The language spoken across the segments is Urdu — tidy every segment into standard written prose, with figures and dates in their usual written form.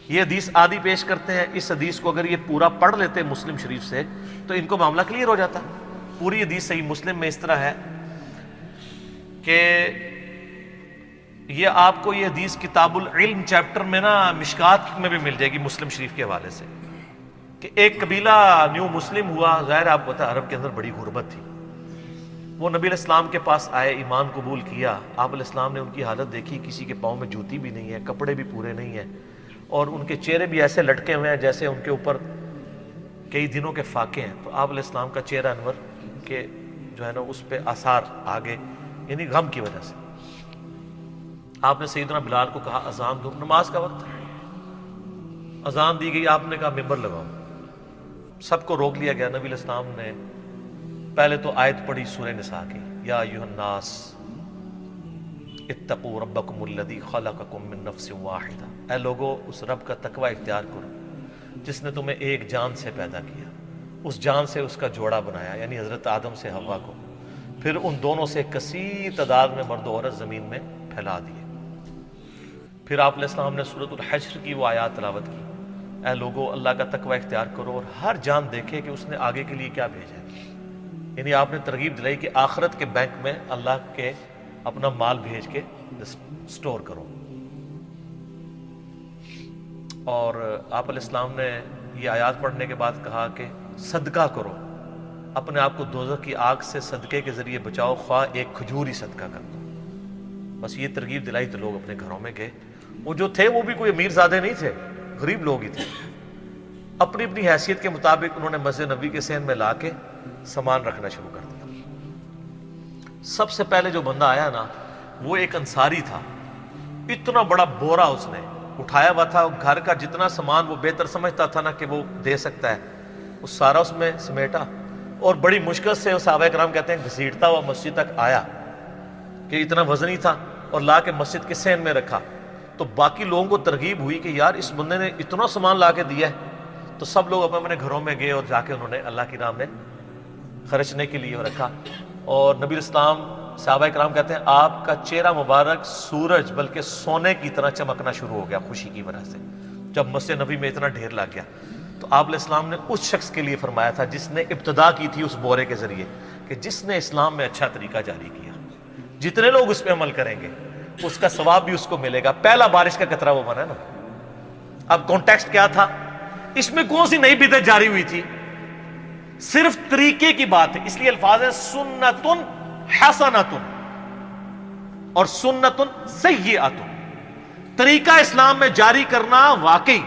یہ حدیث آدھی پیش کرتے ہیں، اس حدیث کو اگر یہ پورا پڑھ لیتے مسلم شریف سے تو ان کو معاملہ کلیئر ہو جاتا۔ پوری حدیث صحیح مسلم میں اس طرح ہے کہ یہ آپ کو یہ حدیث کتاب العلم چیپٹر میں نا مشکات میں بھی مل جائے گی مسلم شریف کے حوالے سے، کہ ایک قبیلہ نیو مسلم ہوا، ظاہر آپ پتہ عرب کے اندر بڑی غربت تھی، وہ نبی علیہ السلام کے پاس آئے، ایمان قبول کیا، آپ علیہ السلام نے ان کی حالت دیکھی، کسی کے پاؤں میں جوتی بھی نہیں ہے، کپڑے بھی پورے نہیں ہیں، اور ان کے چہرے بھی ایسے لٹکے ہوئے ہیں جیسے ان کے اوپر کئی دنوں کے فاقے ہیں۔ تو آپ علیہ السلام کا چہرہ انور کے جو ہے نا اس پہ آثار آگے، یعنی غم کی وجہ سے۔ آپ نے سیدنا بلال کو کہا اذان دو، نماز کا وقت ہے، اذان دی گئی، آپ نے کہا ممبر لگاؤ، سب کو روک لیا گیا۔ نبی علیہ السلام نے پہلے تو آیت پڑھی سورہ نساء کی، یا ایھا الناس اتقوا ربکم الذی خلقکم من نفس واحدہ، اے لوگو اس رب کا تقوی اختیار کرو جس نے تمہیں ایک جان سے پیدا کیا، اس جان سے اس کا جوڑا بنایا، یعنی حضرت آدم سے حوا کو، پھر ان دونوں سے کثیر تعداد میں مرد و عورت زمین میں پھیلا دیے۔ پھر آپ علیہ السلام نے سورۃ الحشر کی وہ آیات تلاوت کی، اے لوگو اللہ کا تقوی اختیار کرو اور ہر جان دیکھے کہ اس نے آگے کے لیے کیا بھیجا ہے، یعنی آپ نے ترغیب دلائی کہ آخرت کے بینک میں اللہ کے اپنا مال بھیج کے سٹور کرو۔ اور آپ علیہ السلام نے یہ آیات پڑھنے کے بعد کہا کہ صدقہ کرو، اپنے آپ کو دوزخ کی آگ سے صدقے کے ذریعے بچاؤ، خواہ ایک کھجور ہی صدقہ کر دو۔ بس یہ ترغیب دلائی تو لوگ اپنے گھروں میں گئے۔ وہ جو تھے وہ بھی کوئی امیر زادے نہیں تھے، غریب لوگ ہی تھے، اپنی اپنی حیثیت کے مطابق انہوں نے مسجد نبوی کے صحن میں لا کے سامان رکھنا شروع کر دیا۔ سب سے پہلے جو بندہ آیا نا وہ ایک انصاری تھا، اتنا بڑا بورا اس نے اٹھایا ہوا تھا، گھر کا جتنا سامان وہ بہتر سمجھتا تھا نا کہ وہ دے سکتا ہے، وہ سارا اس میں سمیٹا، اور بڑی مشکل سے صحابہ کرام کہتے ہیں گھسیٹتا ہوا مسجد تک آیا، کہ اتنا وزنی تھا، اور لا کے مسجد کے صحن میں رکھا۔ تو باقی لوگوں کو ترغیب ہوئی کہ یار اس بندے نے اتنا سامان لا کے دیا ہے، تو سب لوگ اپنے اپنے گھروں میں گئے اور جا کے انہوں نے اللہ کی راہ میں خرچنے کے لیے رکھا۔ اور نبی اسلام صحابہ کرام کہتے ہیں آپ کا چہرہ مبارک سورج بلکہ سونے کی طرح چمکنا شروع ہو گیا خوشی کی وجہ سے، جب مسجد نبی میں اتنا ڈھیر لگ گیا۔ تو آپ علیہ السلام نے اس شخص کے لیے فرمایا تھا جس نے ابتدا کی تھی اس بورے کے ذریعے، کہ جس نے اسلام میں اچھا طریقہ جاری کیا، جتنے لوگ اس پہ عمل کریں گے اس کا ثواب بھی اس کو ملے گا۔ پہلا بارش کا قطرہ وہ بنا نا۔ اب کانٹیکسٹ کیا تھا، اس میں کون سی نئی بدعت جاری ہوئی تھی، صرف طریقے کی بات ہے، اس لیے الفاظ ہے سنتن حسنتن اور سنتن سیئتن۔ طریقہ اسلام میں جاری کرنا، واقعی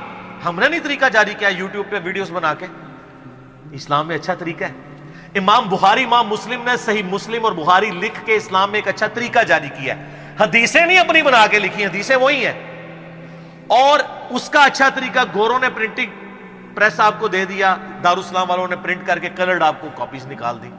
ہم نے نہیں طریقہ جاری کیا یوٹیوب پہ ویڈیوز بنا کے، اسلام میں اچھا طریقہ ہے۔ امام بخاری امام مسلم نے صحیح مسلم اور بخاری لکھ کے اسلام میں ایک اچھا طریقہ جاری کیا ہے، حدیثیں نہیں اپنی بنا کے لکھی، حدیثیں وہی ہیں، اور اس کا اچھا طریقہ گوروں نے پرنٹنگ پریس آپ کو دے دیا، دارالاسلام والوں نے پرنٹ کر کے کلرڈ آپ کو کاپیز نکال دی۔